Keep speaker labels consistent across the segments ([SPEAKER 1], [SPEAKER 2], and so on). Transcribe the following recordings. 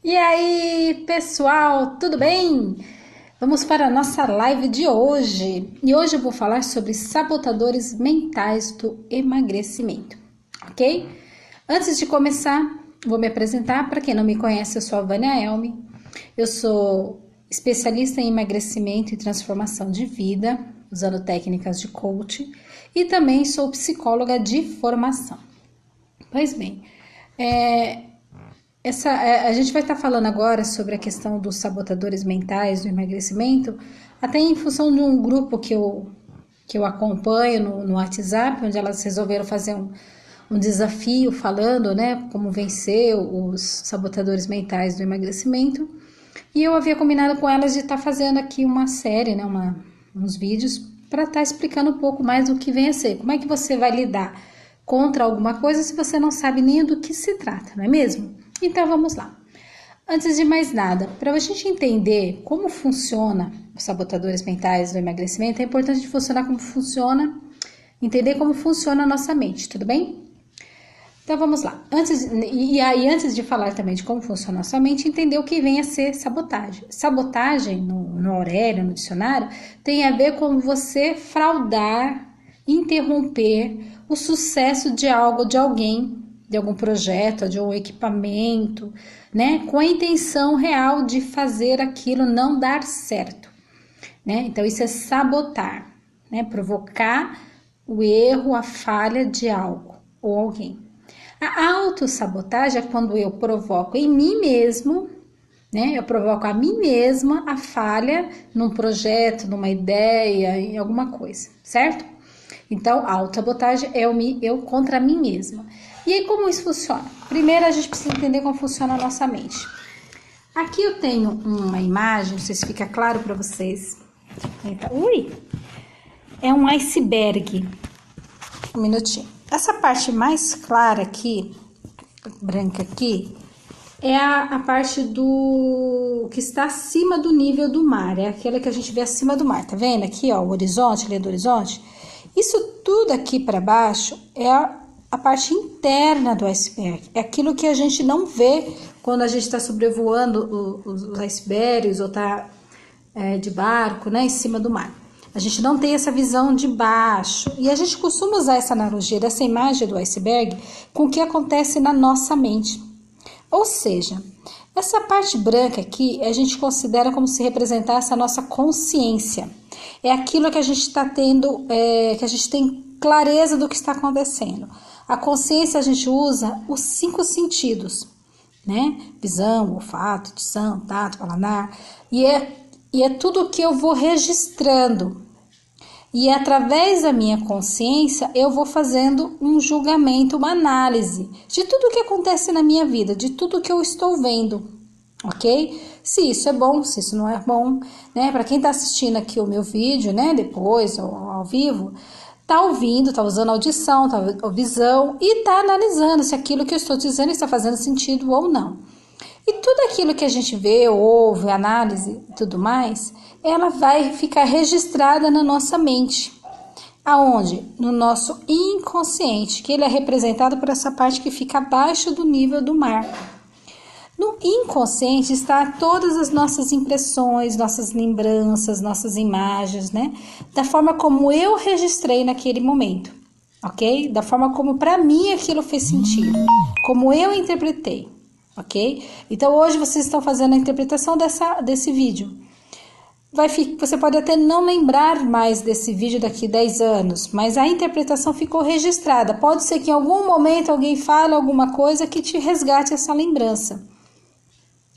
[SPEAKER 1] E aí, pessoal, tudo bem? Vamos para a nossa live de hoje. E hoje eu vou falar sobre sabotadores mentais do emagrecimento, ok? Antes de começar, vou me apresentar. Para quem não me conhece, eu sou a Vânia Elmi. Eu sou especialista em emagrecimento e transformação de vida, usando técnicas de coaching, e também sou psicóloga de formação. Pois bem, a gente vai estar falando agora sobre a questão dos sabotadores mentais do emagrecimento, até em função de um grupo que eu acompanho no WhatsApp, onde elas resolveram fazer um desafio falando, né, como vencer os sabotadores mentais do emagrecimento. E eu havia combinado com elas de estar fazendo aqui uma série, né, uns vídeos, para estar explicando um pouco mais do que vem a ser. Como é que você vai lidar contra alguma coisa se você não sabe nem do que se trata, não é mesmo? Então vamos lá. Antes de mais nada, para a gente entender como funciona os sabotadores mentais do emagrecimento, é importante entender como funciona a nossa mente, tudo bem? Então vamos lá. Antes de falar também de como funciona a nossa mente, entender o que vem a ser sabotagem. Sabotagem, no Aurélio, no dicionário, tem a ver com você fraudar, interromper o sucesso de algo, de alguém, de algum projeto, de um equipamento, né? Com a intenção real de fazer aquilo não dar certo, né? Então isso é sabotar, né? Provocar o erro, a falha de algo ou alguém. A autossabotagem é quando eu provoco em mim mesmo, né? Eu provoco a mim mesma a falha num projeto, numa ideia, em alguma coisa, certo? Então, a autossabotagem é eu contra mim mesma. E aí, como isso funciona? Primeiro, a gente precisa entender como funciona a nossa mente. Aqui eu tenho uma imagem, não sei se fica claro para vocês. Ui! É um iceberg. Um minutinho. Essa parte mais clara aqui, branca aqui, é a parte do que está acima do nível do mar. É aquela que a gente vê acima do mar, tá vendo? Aqui, ó, o horizonte, linha do horizonte. Isso tudo aqui para baixo é a parte interna do iceberg. É aquilo que a gente não vê quando a gente está sobrevoando os icebergs ou está de barco, né, em cima do mar. A gente não tem essa visão de baixo. E a gente costuma usar essa analogia, dessa imagem do iceberg, com o que acontece na nossa mente. Ou seja, essa parte branca aqui a gente considera como se representasse a nossa consciência. É aquilo que a gente está tendo, que a gente tem clareza do que está acontecendo. A consciência a gente usa os 5 sentidos, né? Visão, olfato, audição, tato, paladar. E é tudo que eu vou registrando. E através da minha consciência, eu vou fazendo um julgamento, uma análise de tudo que acontece na minha vida, de tudo que eu estou vendo, ok? Se isso é bom, se isso não é bom, né? Para quem está assistindo aqui o meu vídeo, né? Depois ou ao vivo, tá ouvindo, tá usando audição, tá visão e tá analisando se aquilo que eu estou dizendo está fazendo sentido ou não. E tudo aquilo que a gente vê, ouve, análise e tudo mais, ela vai ficar registrada na nossa mente. Aonde? No nosso inconsciente, que ele é representado por essa parte que fica abaixo do nível do mar. No inconsciente está todas as nossas impressões, nossas lembranças, nossas imagens, né? Da forma como eu registrei naquele momento, ok? Da forma como para mim aquilo fez sentido, como eu interpretei. Ok? Então hoje vocês estão fazendo a interpretação desse vídeo. Você pode até não lembrar mais desse vídeo daqui 10 anos, mas a interpretação ficou registrada. Pode ser que em algum momento alguém fale alguma coisa que te resgate essa lembrança.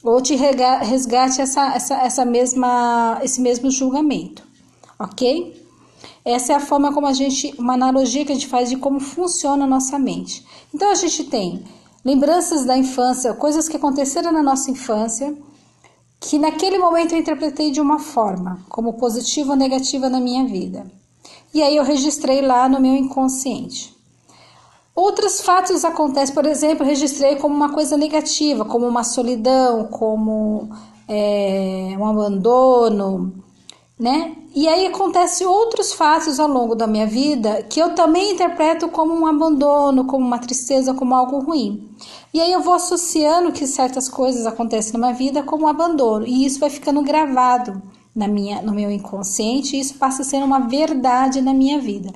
[SPEAKER 1] Ou te resgate esse mesmo julgamento. Ok? Essa é a forma como uma analogia que a gente faz de como funciona a nossa mente. Então a gente tem lembranças da infância, coisas que aconteceram na nossa infância, que naquele momento eu interpretei de uma forma, como positiva ou negativa na minha vida. E aí eu registrei lá no meu inconsciente. Outros fatos acontecem, por exemplo, eu registrei como uma coisa negativa, como uma solidão, como um abandono, né? E aí acontece outros fatos ao longo da minha vida que eu também interpreto como um abandono, como uma tristeza, como algo ruim. E aí eu vou associando que certas coisas acontecem na minha vida como um abandono, e isso vai ficando gravado no meu inconsciente, e isso passa a ser uma verdade na minha vida.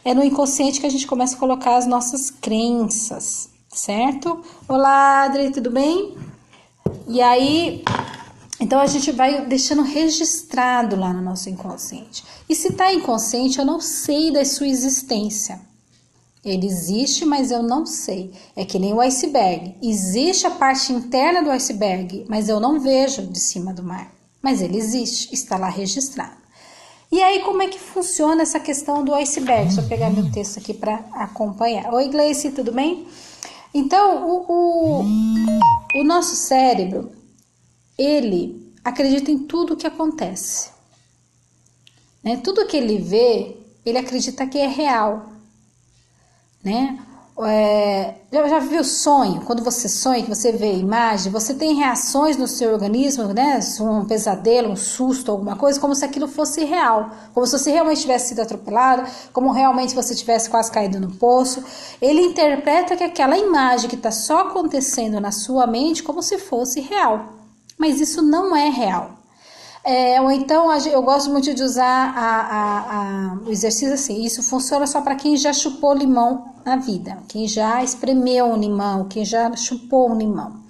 [SPEAKER 1] É no inconsciente que a gente começa a colocar as nossas crenças, certo? Olá, Adri, tudo bem? E aí, então a gente vai deixando registrado lá no nosso inconsciente. E se tá inconsciente, eu não sei da sua existência. Ele existe, mas eu não sei. É que nem o iceberg. Existe a parte interna do iceberg, mas eu não vejo de cima do mar. Mas ele existe, está lá registrado. E aí, como é que funciona essa questão do iceberg? Deixa eu pegar meu texto aqui para acompanhar. Oi, Gleice, tudo bem? Então, o nosso cérebro, ele acredita em tudo que acontece. Né? Tudo que ele vê, ele acredita que é real. Né? Já viu sonho? Quando você sonha, que você vê a imagem, você tem reações no seu organismo, né? Um pesadelo, um susto, alguma coisa, como se aquilo fosse real, como se você realmente tivesse sido atropelado, como realmente você tivesse quase caído no poço. Ele interpreta que aquela imagem que está só acontecendo na sua mente como se fosse real, mas isso não é real. Ou então eu gosto muito de usar o exercício assim, isso funciona só para quem já chupou limão na vida, quem já espremeu um limão, quem já chupou um limão.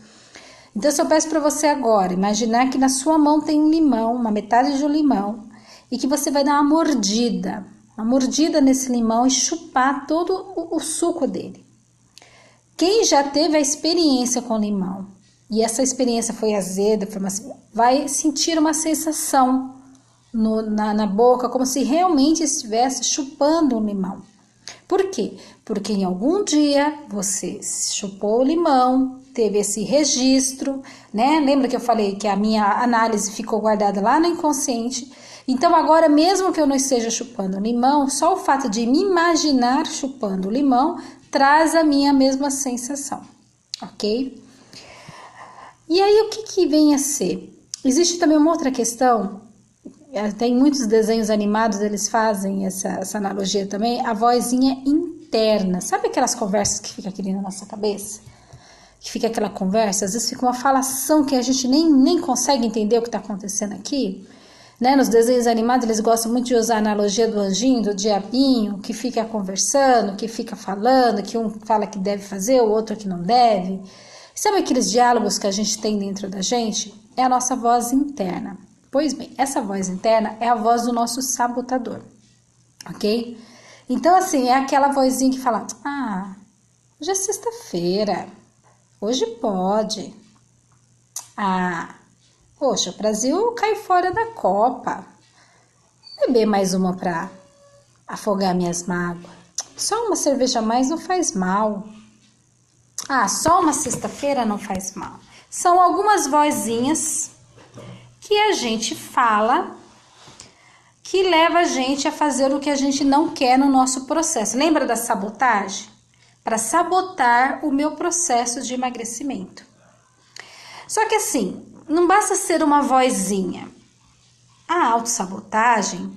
[SPEAKER 1] Então se eu peço para você agora, imaginar que na sua mão tem um limão, uma metade de um limão, e que você vai dar uma mordida nesse limão e chupar todo o suco dele. Quem já teve a experiência com limão, e essa experiência foi azeda, vai sentir uma sensação na boca, como se realmente estivesse chupando um limão. Por quê? Porque em algum dia você chupou o limão, teve esse registro, né? Lembra que eu falei que a minha análise ficou guardada lá no inconsciente? Então agora, mesmo que eu não esteja chupando limão, só o fato de me imaginar chupando o limão traz a minha mesma sensação, ok? E aí, o que vem a ser? Existe também uma outra questão, tem muitos desenhos animados, eles fazem essa analogia também, a vozinha interna. Sabe aquelas conversas que fica aqui na nossa cabeça? Que fica aquela conversa, às vezes fica uma falação que a gente nem consegue entender o que está acontecendo aqui. Né? Nos desenhos animados, eles gostam muito de usar a analogia do anjinho, do diabinho, que fica conversando, que fica falando, que um fala que deve fazer, o outro que não deve. Sabe aqueles diálogos que a gente tem dentro da gente? É a nossa voz interna. Pois bem, essa voz interna é a voz do nosso sabotador, ok? Então, assim, é aquela vozinha que fala, hoje é sexta-feira, hoje pode. Poxa, o Brasil cai fora da Copa. Beber mais uma para afogar minhas mágoas. Só uma cerveja a mais não faz mal. Só uma sexta-feira não faz mal. São algumas vozinhas que a gente fala que leva a gente a fazer o que a gente não quer no nosso processo. Lembra da sabotagem? Para sabotar o meu processo de emagrecimento. Só que assim, não basta ser uma vozinha. A autossabotagem,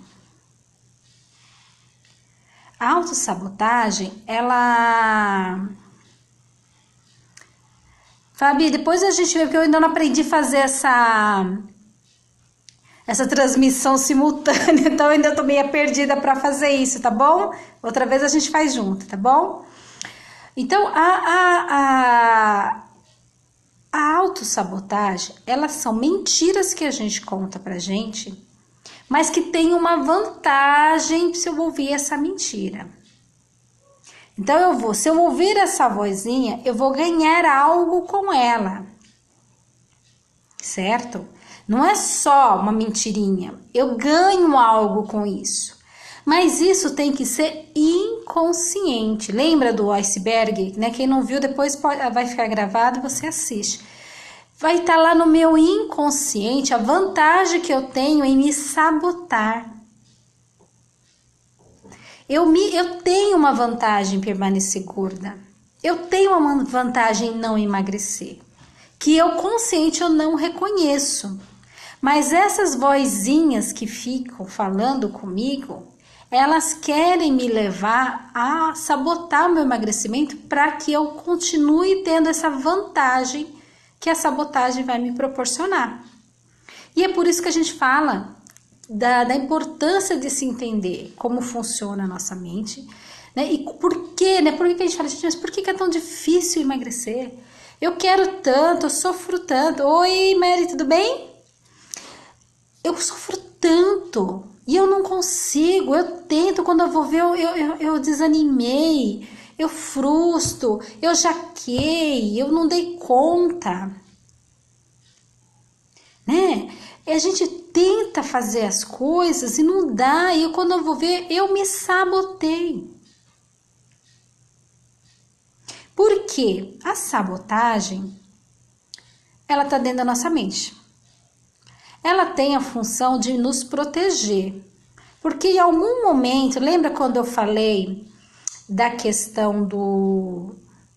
[SPEAKER 1] ela... Fabi, depois a gente vê, porque eu ainda não aprendi a fazer essa transmissão simultânea, então eu ainda tô meio perdida para fazer isso, tá bom? Outra vez a gente faz junto, tá bom? Então, a autossabotagem, elas são mentiras que a gente conta pra gente, mas que tem uma vantagem se eu ouvir essa mentira. Então se eu ouvir essa vozinha, eu vou ganhar algo com ela, certo? Não é só uma mentirinha, eu ganho algo com isso. Mas isso tem que ser inconsciente. Lembra do iceberg, né? Quem não viu, depois vai ficar gravado, você assiste. Vai estar lá no meu inconsciente a vantagem que eu tenho em me sabotar. Eu tenho uma vantagem em permanecer gorda. Eu tenho uma vantagem em não emagrecer. Que eu consciente eu não reconheço. Mas essas vozinhas que ficam falando comigo, elas querem me levar a sabotar o meu emagrecimento para que eu continue tendo essa vantagem que a sabotagem vai me proporcionar. E é por isso que a gente fala da importância de se entender como funciona a nossa mente, né? E por quê, né? Por que a gente fala, gente, mas por que é tão difícil emagrecer? Eu quero tanto, eu sofro tanto. Oi, Mary, tudo bem? Eu sofro tanto e eu não consigo, eu tento, quando eu vou ver, eu desanimei, eu frustro, eu jaquei, eu não dei conta, né? E a gente tenta fazer as coisas e não dá, e quando eu vou ver, eu me sabotei. Por quê? A sabotagem, ela tá dentro da nossa mente. Ela tem a função de nos proteger. Porque em algum momento, lembra quando eu falei da questão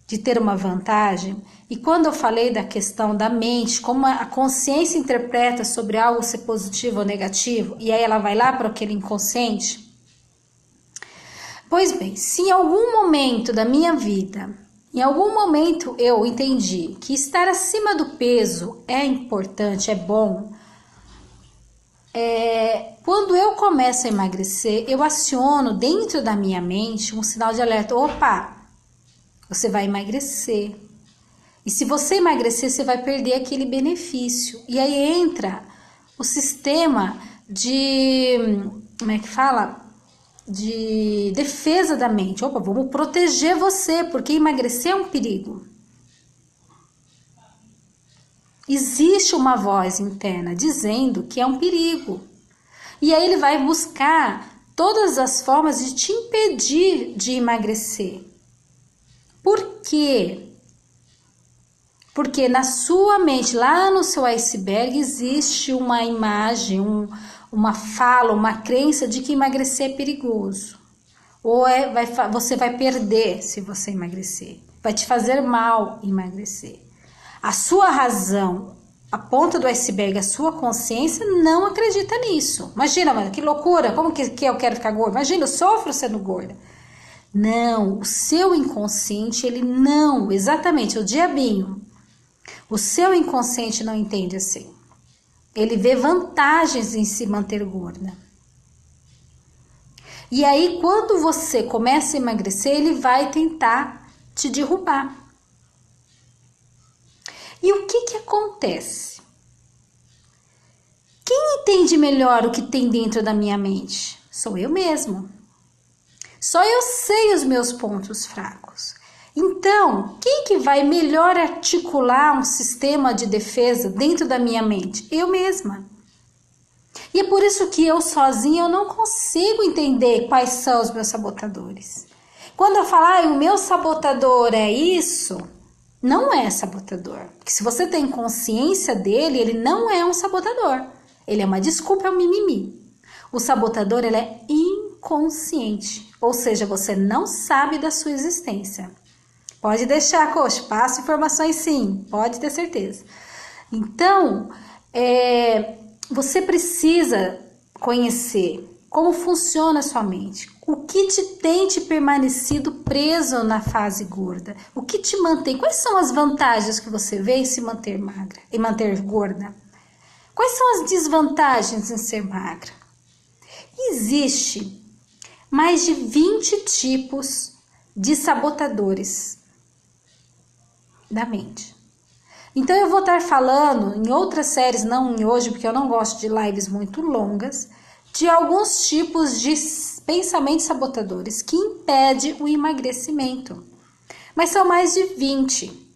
[SPEAKER 1] de ter uma vantagem? E quando eu falei da questão da mente, como a consciência interpreta sobre algo ser positivo ou negativo, e aí ela vai lá para aquele inconsciente? Pois bem, se em algum momento da minha vida, em algum momento eu entendi que estar acima do peso é importante, é bom, quando eu começo a emagrecer, eu aciono dentro da minha mente um sinal de alerta. Opa, você vai emagrecer. E se você emagrecer, você vai perder aquele benefício. E aí entra o sistema de, como é que fala? De defesa da mente. Opa, vamos proteger você, porque emagrecer é um perigo. Existe uma voz interna dizendo que é um perigo. E aí ele vai buscar todas as formas de te impedir de emagrecer. Por quê? Porque na sua mente, lá no seu iceberg, existe uma imagem, uma fala, uma crença de que emagrecer é perigoso. Ou você vai perder se você emagrecer. Vai te fazer mal emagrecer. A sua razão, a ponta do iceberg, a sua consciência não acredita nisso. Imagina, mano, que loucura, como que eu quero ficar gorda? Imagina, eu sofro sendo gorda. Não, o seu inconsciente, ele não, exatamente, o diabinho. O seu inconsciente não entende assim. Ele vê vantagens em se manter gorda. E aí, quando você começa a emagrecer, ele vai tentar te derrubar. E o que acontece? Quem entende melhor o que tem dentro da minha mente? Sou eu mesmo. Só eu sei os meus pontos fracos. Então, quem que vai melhor articular um sistema de defesa dentro da minha mente? Eu mesma. E é por isso que eu sozinha eu não consigo entender quais são os meus sabotadores. Quando eu falo, o meu sabotador é isso, não é sabotador. Porque se você tem consciência dele, ele não é um sabotador. Ele é uma desculpa, é um mimimi. O sabotador, ele é inconsciente. Ou seja, você não sabe da sua existência. Pode deixar, coach, passo informações sim, pode ter certeza. Então, você precisa conhecer como funciona a sua mente, o que tem te permanecido preso na fase gorda, o que te mantém, quais são as vantagens que você vê em se manter magra, em manter gorda? Quais são as desvantagens em ser magra? Existe mais de 20 tipos de sabotadores da mente. Então eu vou estar falando em outras séries, não em hoje, porque eu não gosto de lives muito longas, de alguns tipos de pensamentos sabotadores que impedem o emagrecimento. Mas são mais de 20,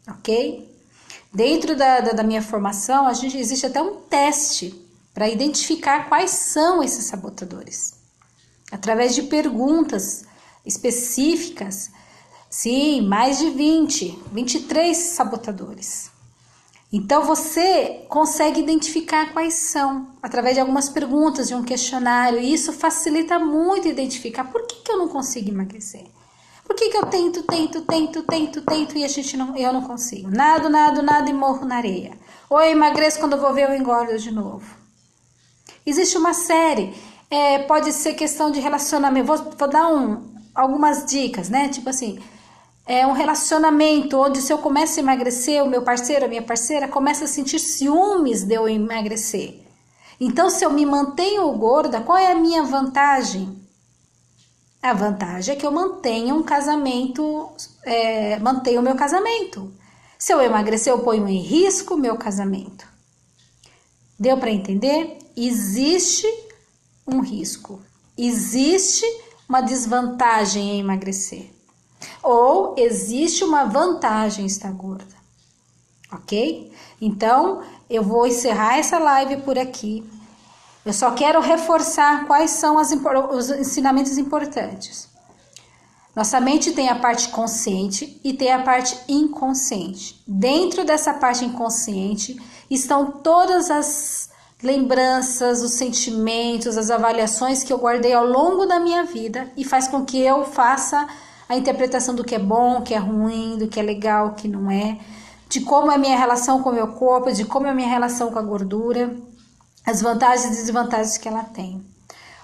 [SPEAKER 1] ok? Dentro da minha formação, existe até um teste para identificar quais são esses sabotadores. Através de perguntas específicas. Sim, mais de 23 sabotadores. Então você consegue identificar quais são, através de algumas perguntas, de um questionário, e isso facilita muito identificar por que eu não consigo emagrecer. Por que eu tento e eu não consigo? Nado e morro na areia. Ou eu emagreço, quando eu vou ver eu engordo de novo. Existe uma série, pode ser questão de relacionamento. Vou dar algumas dicas, né? Tipo assim, um relacionamento onde se eu começo a emagrecer, o meu parceiro, a minha parceira, começa a sentir ciúmes de eu emagrecer. Então, se eu me mantenho gorda, qual é a minha vantagem? A vantagem é que eu mantenho um casamento, mantenho o meu casamento. Se eu emagrecer, eu ponho em risco o meu casamento. Deu para entender? Existe um risco. Existe uma desvantagem em emagrecer. Ou existe uma vantagem em estar gorda. Ok? Então, eu vou encerrar essa live por aqui. Eu só quero reforçar quais são os ensinamentos importantes. Nossa mente tem a parte consciente e tem a parte inconsciente. Dentro dessa parte inconsciente estão todas as lembranças, os sentimentos, as avaliações que eu guardei ao longo da minha vida e faz com que eu faça a interpretação do que é bom, que é ruim, do que é legal, que não é, de como é a minha relação com o meu corpo, de como é a minha relação com a gordura, as vantagens e desvantagens que ela tem.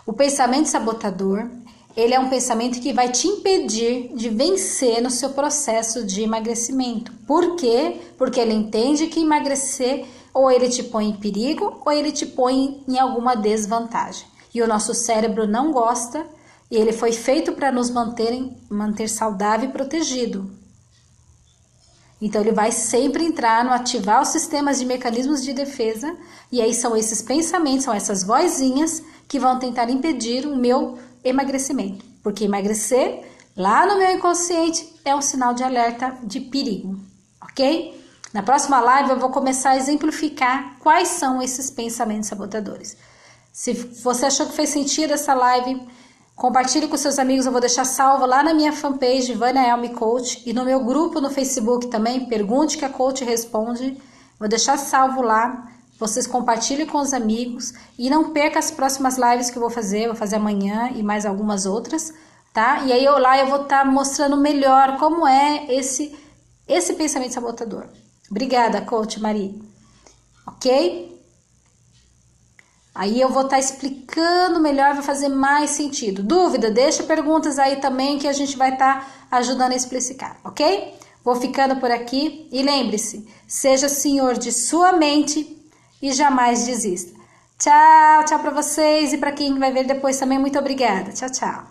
[SPEAKER 1] O pensamento sabotador, ele é um pensamento que vai te impedir de vencer no seu processo de emagrecimento. Por quê? Porque ele entende que emagrecer ou ele te põe em perigo ou ele te põe em alguma desvantagem. E o nosso cérebro não gosta e ele foi feito para nos manter saudável e protegido. Então, ele vai sempre entrar no ativar os sistemas de mecanismos de defesa, e aí são esses pensamentos, são essas vozinhas que vão tentar impedir o meu emagrecimento. Porque emagrecer, lá no meu inconsciente, é um sinal de alerta de perigo, ok? Na próxima live eu vou começar a exemplificar quais são esses pensamentos sabotadores. Se você achou que fez sentido essa live, compartilhe com seus amigos, eu vou deixar salvo lá na minha fanpage, Vânia Elme Coach, e no meu grupo no Facebook também, Pergunte que a Coach Responde, vou deixar salvo lá, vocês compartilhem com os amigos, e não perca as próximas lives que eu vou fazer amanhã e mais algumas outras, tá? E aí eu vou estar mostrando melhor como é esse pensamento sabotador. Obrigada, Coach Mari, ok? Aí eu vou estar explicando melhor, vai fazer mais sentido. Dúvida? Deixa perguntas aí também que a gente vai estar ajudando a explicar, ok? Vou ficando por aqui e lembre-se, seja senhor de sua mente e jamais desista. Tchau, tchau para vocês e para quem vai ver depois também, muito obrigada. Tchau, tchau.